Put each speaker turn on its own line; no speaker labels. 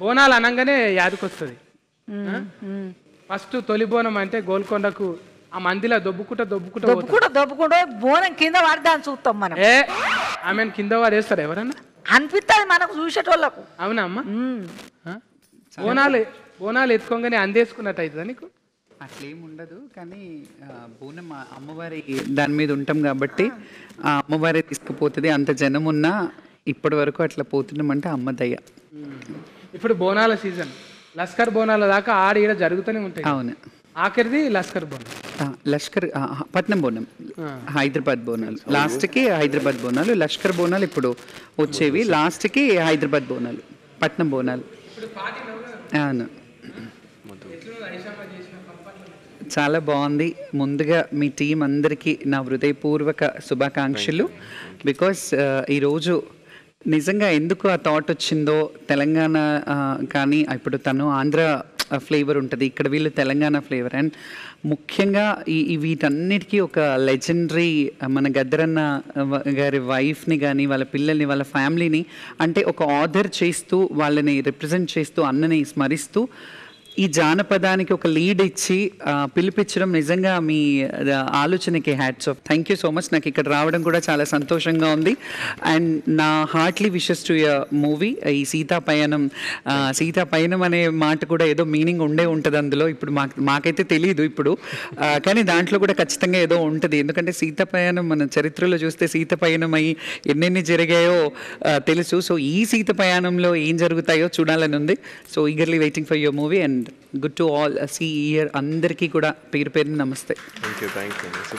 బోనాలు అనగానే యాదకొస్తుంది. ఫస్ట్ తొలి బోనం అంటే గోల్కొండకు ఆ మందిలో
దొబ్బుకుంటూ బోనం కింద పడి దాన్ని చూస్తాం మనం.
ఆమెను కింద వాడేస్తారు ఎవరన్నా
అనిపిస్తుంది మనకు చూసేటోళ్ళకు.
అవునా అమ్మ? బోనాలు ఎత్తుకోగానే అందేసుకున్నట్టు అవుతుందా నీకు?
అట్లేం ఉండదు, కానీ బోనం అమ్మవారి దాని మీద ఉంటాం కాబట్టి ఆ అమ్మవారే తీసుకుపోతుంది. అంత జనం ఉన్నా ఇప్పటి వరకు అట్లా పోతున్నామంటే అమ్మ దయ.
ఇప్పుడు బోనాల సీజన్, లస్కర్ బోనాల దాకా ఆడ జరుగుతూనే ఉంటాయి.
అవును,
ఆఖరిది లస్కర్ బోనం.
లష్కర్ పట్నం బోనం, హైదరాబాద్ బోనాలు లాస్ట్కి, హైదరాబాద్ బోనాలు. లష్కర్ బోనాలు ఇప్పుడు వచ్చేవి, లాస్ట్కి హైదరాబాద్ బోనాలు, పట్నం బోనాలు. అవును, చాలా బాగుంది. ముందుగా మీ టీం అందరికీ నా హృదయపూర్వక శుభాకాంక్షలు. బికాస్ ఈరోజు నిజంగా ఎందుకు ఆ థాట్ వచ్చిందో, తెలంగాణ కానీ ఇప్పుడు తను ఆంధ్ర ఫ్లేవర్ ఉంటుంది, ఇక్కడ వీళ్ళు తెలంగాణ ఫ్లేవర్. అండ్ ముఖ్యంగా వీటన్నిటికీ ఒక లెజెండరీ మన గద్దరన్న గారి వైఫ్ని కానీ, వాళ్ళ పిల్లల్ని, వాళ్ళ ఫ్యామిలీని అంటే ఒక ఆర్డర్ చేస్తూ, వాళ్ళని రిప్రజెంట్ చేస్తూ, అన్నని స్మరిస్తూ ఈ జానపదానికి ఒక లీడ్ ఇచ్చి పిలిపించడం నిజంగా మీ ఆలోచనకి hats off. Thank you so much. నాకు ఇక్కడ రావడం కూడా చాలా సంతోషంగా ఉంది. అండ్ నా heartly wishes to your movie. ఈ సీతాపయనం, సీతాపయనం అనే మాట కూడా ఏదో మీనింగ్ ఉంటుంది అందులో. ఇప్పుడు మాకైతే తెలియదు ఇప్పుడు, కానీ దాంట్లో కూడా ఖచ్చితంగా ఏదో ఉంటుంది. ఎందుకంటే సీతాపయనం మన చరిత్రలో చూస్తే సీతపయనం అయ్యి ఎన్నెన్ని జరిగాయో తెలుసు. సో ఈ సీతపయానంలో ఏం జరుగుతాయో చూడాలని ఉంది. So eagerly waiting for your movie. And good to all see year అందరికీ కూడా పేరు పేరుని నమస్తే.
Thank you.